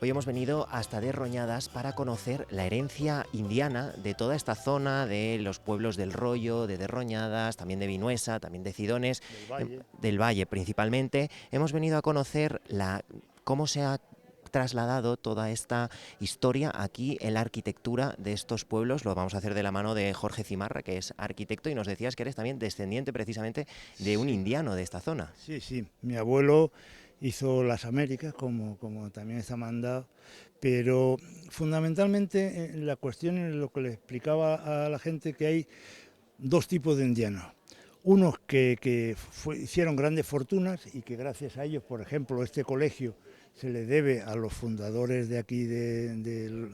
Hoy hemos venido hasta Derroñadas para conocer la herencia indiana de toda esta zona, de los pueblos del Rollo, de Derroñadas, también de Vinuesa, también de Cidones, Del Valle. del Valle principalmente. Hemos venido a conocer cómo se ha trasladado toda esta historia aquí en la arquitectura de estos pueblos. Lo vamos a hacer de la mano de Jorge Cimarra, que es arquitecto, y nos decías que eres también descendiente precisamente de un Sí, indiano de esta zona. sí, sí. Mi abuelo hizo las Américas, como también está mandado, pero fundamentalmente la cuestión es lo que le explicaba a la gente, que hay dos tipos de indianos. Unos que hicieron grandes fortunas y que gracias a ellos, por ejemplo, este colegio se le debe a los fundadores de aquí de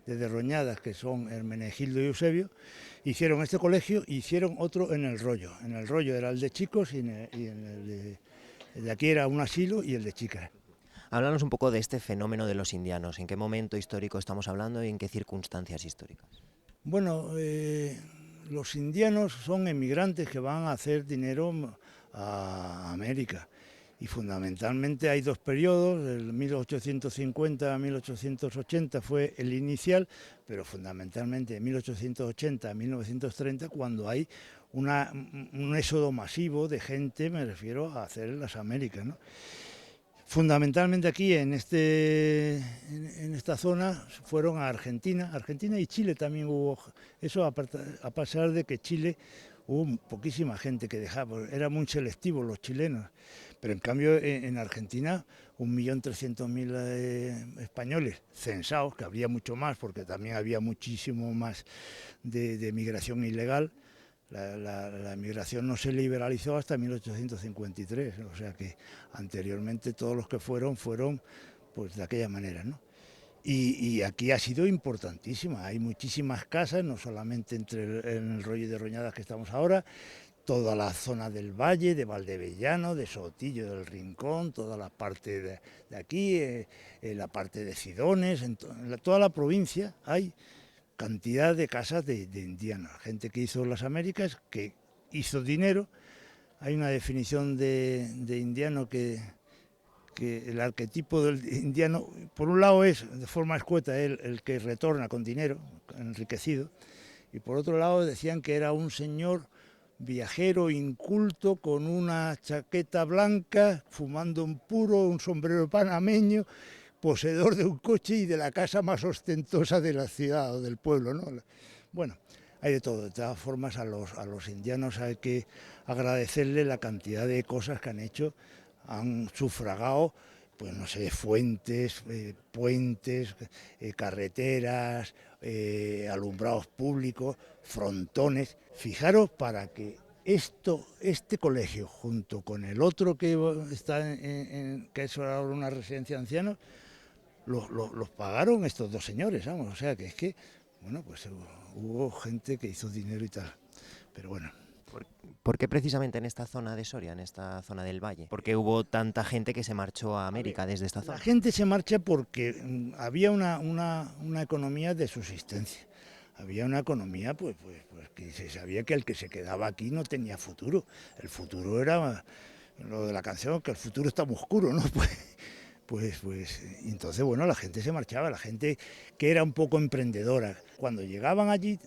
Derroñadas, que son Hermenegildo y Eusebio. Hicieron este colegio y hicieron otro en el Rollo. En el Rollo era el de chicos y en el de aquí era un asilo y el de chicas. Háblanos un poco de este fenómeno de los indianos. ¿En qué momento histórico estamos hablando y en qué circunstancias históricas? Bueno, los indianos son emigrantes que van a hacer dinero a América. Y fundamentalmente hay dos periodos, el 1850 a 1880 fue el inicial, pero fundamentalmente de 1880 a 1930 cuando hay un éxodo masivo de gente, me refiero a hacer las Américas, ¿no? Fundamentalmente aquí en esta zona fueron a Argentina y Chile también hubo, eso a pesar de que Chile hubo poquísima gente que dejaba, eran muy selectivos los chilenos, pero en cambio en Argentina 1.300.000 españoles censados, que habría mucho más porque también había muchísimo más de migración ilegal. La migración no se liberalizó hasta 1853, o sea que anteriormente todos los que fueron pues de aquella manera, ¿no? Y aquí ha sido importantísima, hay muchísimas casas, no solamente en el Rollo de Roñadas que estamos ahora, toda la zona del Valle, de Valdebellano, de Sotillo del Rincón, toda la parte de aquí, la parte de Cidones, toda la provincia hay cantidad de casas de indianos, gente que hizo las Américas, que hizo dinero. Hay una definición de indiano que el arquetipo del indiano, por un lado es de forma escueta el que retorna con dinero, enriquecido, y por otro lado decían que era un señor viajero inculto con una chaqueta blanca, fumando un puro, un sombrero panameño, poseedor de un coche y de la casa más ostentosa de la ciudad o del pueblo, ¿no? Bueno, hay de todo. De todas formas, a los indianos hay que agradecerle la cantidad de cosas que han hecho. Han sufragado, pues no sé, fuentes, puentes, carreteras, alumbrados públicos, frontones. Fijaros para que este colegio, junto con el otro que está que es ahora una residencia de ancianos, los pagaron estos dos señores, vamos, o sea que es que, bueno, pues hubo gente que hizo dinero y tal, pero bueno. ¿Por, por qué precisamente en esta zona de Soria, en esta zona del Valle? ¿Por qué hubo tanta gente que se marchó a A ver, América desde esta la zona? gente se marcha porque había una economía de subsistencia. Había una economía pues que se sabía que el que se quedaba aquí no tenía futuro. El futuro era lo de la canción, que el futuro está muy oscuro, ¿no? Entonces, bueno, la gente se marchaba, la gente que era un poco emprendedora. Cuando llegaban allí,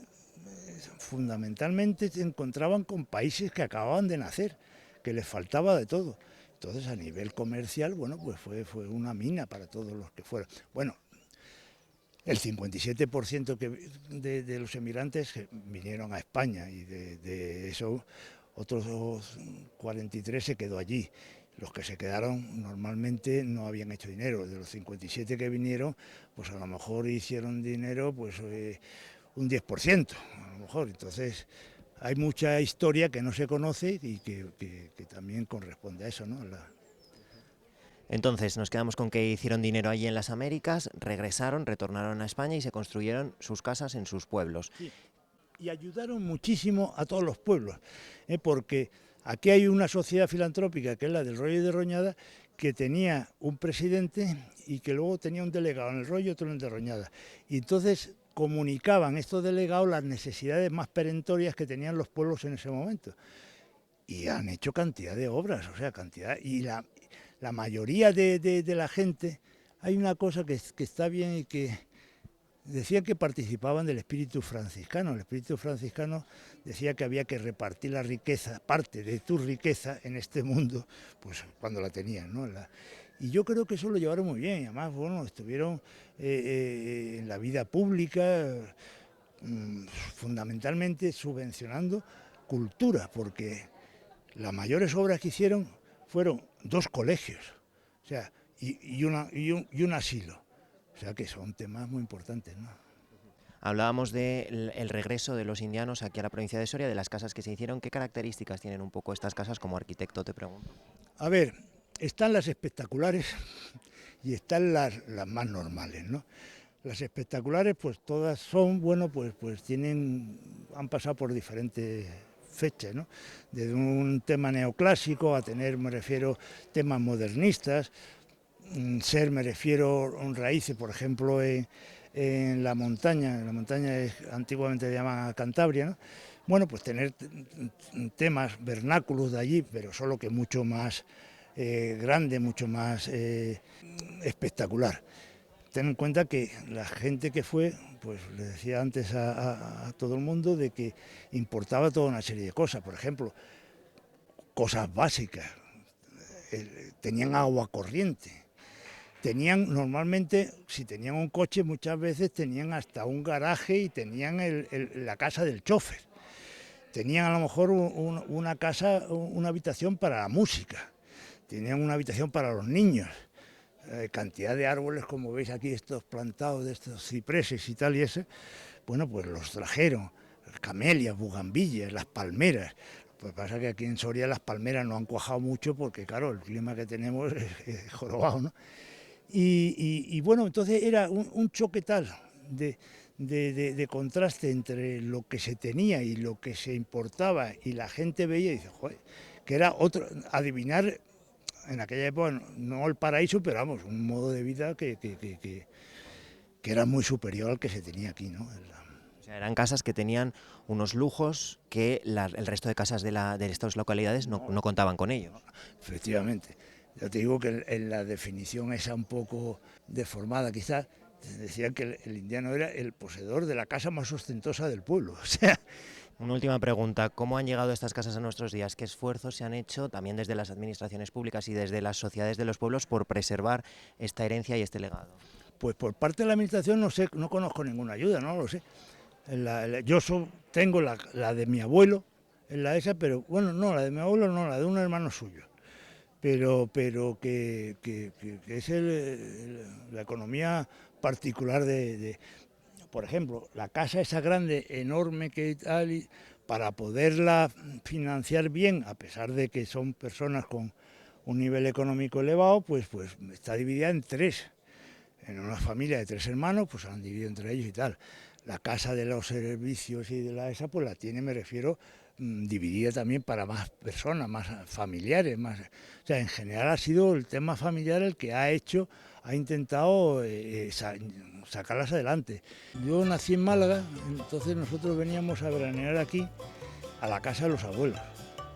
fundamentalmente se encontraban con países que acababan de nacer, que les faltaba de todo. Entonces, a nivel comercial, bueno, pues fue una mina para todos los que fueron. Bueno, el 57% de los emigrantes vinieron a España y de eso otros 43 se quedó allí. Los que se quedaron normalmente no habían hecho dinero. De los 57 que vinieron, pues a lo mejor hicieron dinero pues un 10%, a lo mejor. Entonces hay mucha historia que no se conoce y que también corresponde a eso, ¿no? Entonces nos quedamos con que hicieron dinero allí en las Américas, regresaron, retornaron a España y se construyeron sus casas en sus pueblos. Sí. Y ayudaron muchísimo a todos los pueblos, porque aquí hay una sociedad filantrópica, que es la del Rollo de Roñada, que tenía un presidente y que luego tenía un delegado en el Rollo y otro en el de Roñada. Y entonces comunicaban estos delegados las necesidades más perentorias que tenían los pueblos en ese momento. Y han hecho cantidad de obras, o sea, cantidad. Y la mayoría de la gente hay una cosa que está bien y que decían que participaban del espíritu franciscano. El espíritu franciscano decía que había que repartir la riqueza, parte de tu riqueza en este mundo, pues cuando la tenían, ¿no? Y yo creo que eso lo llevaron muy bien, y además, bueno, estuvieron en la vida pública, fundamentalmente subvencionando cultura, porque las mayores obras que hicieron fueron 2 colegios, o sea, y un asilo. O sea que son temas muy importantes, ¿no? Hablábamos del regreso de los indianos aquí a la provincia de Soria, de las casas que se hicieron. ¿Qué características tienen un poco estas casas como arquitecto, te pregunto? A ver, están las espectaculares y están las más normales, ¿no? Las espectaculares, pues todas son, bueno, pues han pasado por diferentes fechas, ¿no? Desde un tema neoclásico a tener, me refiero, temas modernistas, me refiero, raíces, por ejemplo, en la montaña antiguamente se llama Cantabria, ¿no? Bueno, pues tener temas vernáculos de allí, pero solo que mucho más grande, mucho más espectacular. Ten en cuenta que la gente que fue, pues le decía antes a todo el mundo de que importaba toda una serie de cosas, por ejemplo, cosas básicas, tenían agua corriente. Tenían normalmente, si tenían un coche, muchas veces tenían hasta un garaje y tenían la casa del chofer. Tenían a lo mejor una casa, una habitación para la música. Tenían una habitación para los niños. Cantidad de árboles, como veis aquí, estos plantados de estos cipreses y tal y ese, bueno, pues los trajeron. Camelias, bugambillas, las palmeras. Pues pasa que aquí en Soria las palmeras no han cuajado mucho porque, claro, el clima que tenemos es jorobado, ¿no? Y bueno, entonces era un choque tal de contraste entre lo que se tenía y lo que se importaba, y la gente veía y dice, joder, que era otro, adivinar en aquella época, no el paraíso, pero vamos, un modo de vida que era muy superior al que se tenía aquí, ¿no? O sea, eran casas que tenían unos lujos que el resto de casas de estas localidades no contaban con ellos. Efectivamente. Ya te digo que en la definición esa un poco deformada quizás, decían que el indiano era el poseedor de la casa más ostentosa del pueblo. O sea, Una última pregunta, ¿cómo han llegado estas casas a nuestros días? ¿Qué esfuerzos se han hecho también desde las administraciones públicas y desde las sociedades de los pueblos por preservar esta herencia y este legado? pues por parte de la administración no sé, no conozco ninguna ayuda, no lo sé. Tengo la de mi abuelo, en la esa, pero bueno, no, la de mi abuelo no, la de un hermano suyo. Pero que es la economía particular por ejemplo, la casa esa grande, enorme que tal, para poderla financiar bien, a pesar de que son personas con un nivel económico elevado, pues está dividida en 3. En una familia de 3 hermanos, pues se han dividido entre ellos y tal. La casa de los servicios y de la esa, pues la tiene, me refiero, dividida también para más personas, más familiares, más. O sea, en general ha sido el tema familiar el que ha intentado sacarlas adelante. Yo nací en Málaga, entonces nosotros veníamos a veranear aquí, a la casa de los abuelos.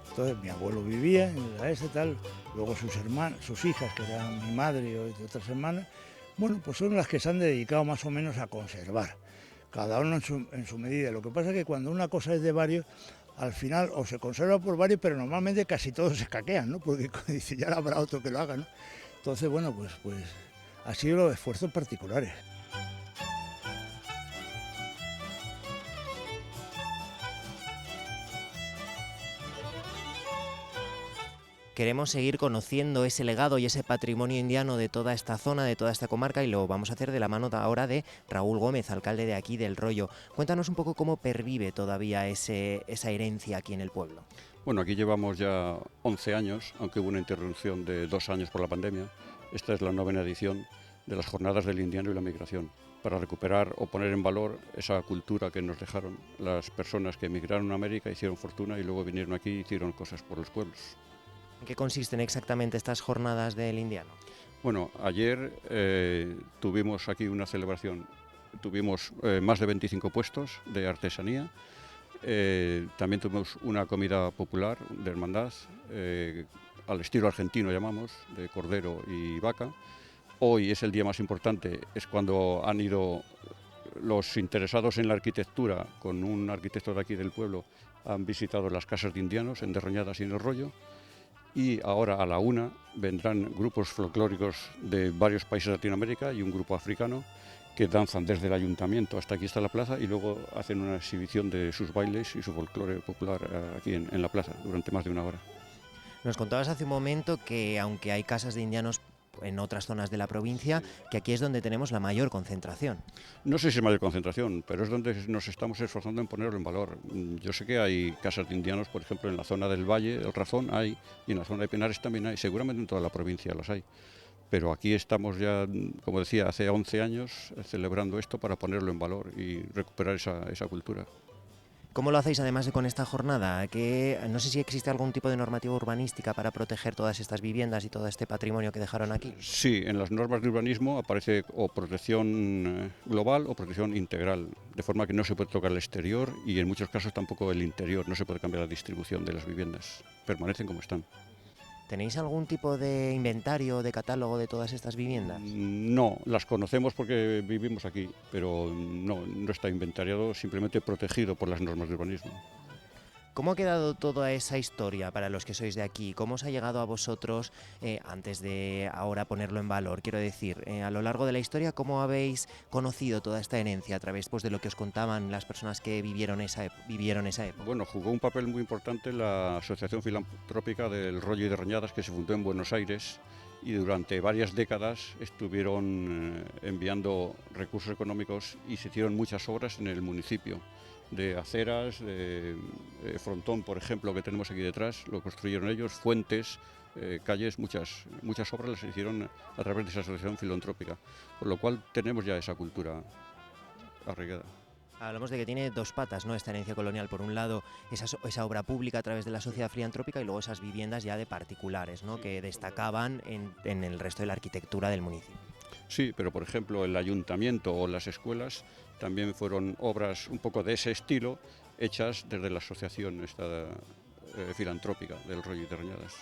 Entonces mi abuelo vivía en la esa tal, luego sus hijas, que eran mi madre y otras hermanas, bueno, pues son las que se han dedicado más o menos a conservar, cada uno en su medida. Lo que pasa es que cuando una cosa es de varios, al final o se conserva por varios, pero normalmente casi todos se escaquean, ¿no? Porque dice, ya habrá otro que lo haga, ¿no? Entonces, bueno, pues ha sido los esfuerzos particulares. Queremos seguir conociendo ese legado y ese patrimonio indiano de toda esta zona, de toda esta comarca, y lo vamos a hacer de la mano ahora de Raúl Gómez, alcalde de aquí del Rollo. Cuéntanos un poco cómo pervive todavía esa herencia aquí en el pueblo. Bueno, aquí llevamos ya 11 años, aunque hubo una interrupción de 2 años por la pandemia. Esta es la 9ª edición de las Jornadas del Indiano y la Migración, para recuperar o poner en valor esa cultura que nos dejaron las personas que emigraron a América, hicieron fortuna y luego vinieron aquí y hicieron cosas por los pueblos. ¿En qué consisten exactamente estas jornadas del indiano? Bueno, ayer tuvimos aquí una celebración, tuvimos más de 25 puestos de artesanía, también tuvimos una comida popular de hermandad, al estilo argentino llamamos, de cordero y vaca, hoy es el día más importante, es cuando han ido los interesados en la arquitectura, con un arquitecto de aquí del pueblo, han visitado las casas de indianos en Derroñadas y en El Rollo, y ahora a la 1 vendrán grupos folclóricos de varios países de Latinoamérica y un grupo africano que danzan desde el ayuntamiento hasta aquí está la plaza y luego hacen una exhibición de sus bailes y su folclore popular aquí en la plaza durante más de 1 hora. Nos contabas hace un momento que aunque hay casas de indianos en otras zonas de la provincia, que aquí es donde tenemos la mayor concentración. No sé si es mayor concentración, pero es donde nos estamos esforzando en ponerlo en valor. Yo sé que hay casas de indianos, por ejemplo, en la zona del Valle, el Razón hay, y en la zona de Penares también hay, seguramente en toda la provincia las hay. Pero aquí estamos ya, como decía, hace 11 años celebrando esto para ponerlo en valor y recuperar esa cultura. ¿Cómo lo hacéis además de con esta jornada? No sé si existe algún tipo de normativa urbanística para proteger todas estas viviendas y todo este patrimonio que dejaron aquí. Sí, en las normas de urbanismo aparece o protección global o protección integral, de forma que no se puede tocar el exterior y en muchos casos tampoco el interior, no se puede cambiar la distribución de las viviendas, permanecen como están. ¿Tenéis algún tipo de inventario o de catálogo de todas estas viviendas? No, las conocemos porque vivimos aquí, pero no está inventariado, simplemente protegido por las normas de urbanismo. ¿Cómo ha quedado toda esa historia para los que sois de aquí? ¿Cómo os ha llegado a vosotros antes de ahora ponerlo en valor? Quiero decir, a lo largo de la historia, ¿cómo habéis conocido toda esta herencia a través de lo que os contaban las personas que vivieron esa época? Bueno, jugó un papel muy importante la Asociación Filantrópica del Rollo y de Rañadas, que se fundó en Buenos Aires y durante varias décadas estuvieron enviando recursos económicos y se hicieron muchas obras en el municipio. De aceras, de frontón, por ejemplo, que tenemos aquí detrás, lo construyeron ellos, fuentes, calles, muchas obras las hicieron a través de esa asociación filantrópica, por lo cual tenemos ya esa cultura arraigada. Hablamos de que tiene dos patas, ¿no? Esta herencia colonial, por un lado esa obra pública a través de la sociedad filantrópica y luego esas viviendas ya de particulares, ¿no? Que destacaban en el resto de la arquitectura del municipio. Sí, pero por ejemplo el ayuntamiento o las escuelas también fueron obras un poco de ese estilo hechas desde la asociación filantrópica del Rollo y de Rañadas.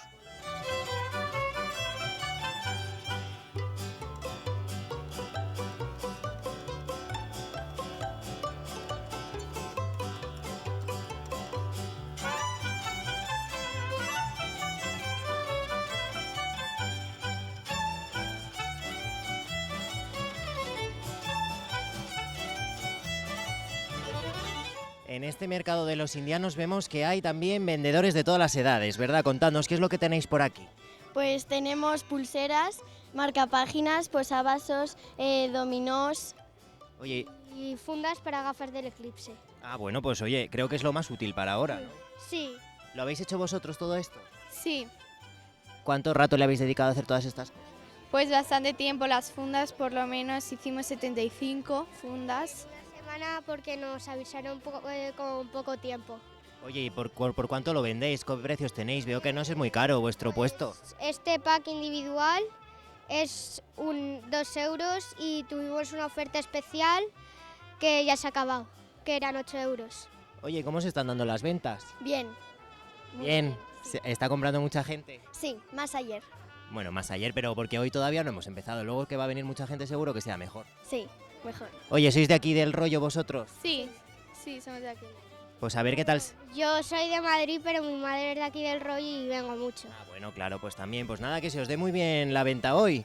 En este mercado de los indianos vemos que hay también vendedores de todas las edades, ¿verdad? Contadnos, ¿qué es lo que tenéis por aquí? Pues tenemos pulseras, marcapáginas, posavasos, dominós. Oye, Y fundas para gafas del eclipse. bueno, pues oye, creo que es lo más útil para ahora, ¿no? Sí. ¿Lo habéis hecho vosotros todo esto? Sí, ¿Cuánto rato le habéis dedicado a hacer todas estas cosas? pues bastante tiempo. Las fundas, por lo menos hicimos 75 fundas. Una semana porque nos avisaron con poco tiempo. Oye, ¿y por cuánto lo vendéis? ¿Qué precios tenéis? Veo que no es muy caro vuestro puesto. Este pack individual es 2 euros y tuvimos una oferta especial que ya se ha acabado, que eran 8 euros. Oye, ¿cómo se están dando las ventas? Bien. Muy Bien. ¿Está comprando mucha gente? Sí, más ayer. Bueno, más ayer, pero porque hoy todavía no hemos empezado. Luego que va a venir mucha gente seguro que sea mejor. Sí, mejor. Oye, ¿sois de aquí del Rollo vosotros? Sí, sí, somos de aquí. Pues a ver qué tal. Yo soy de Madrid, pero mi madre es de aquí del Rollo y vengo mucho. Bueno, claro, pues también. Pues nada, que se os dé muy bien la venta hoy.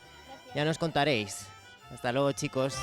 Ya nos contaréis. Hasta luego, chicos.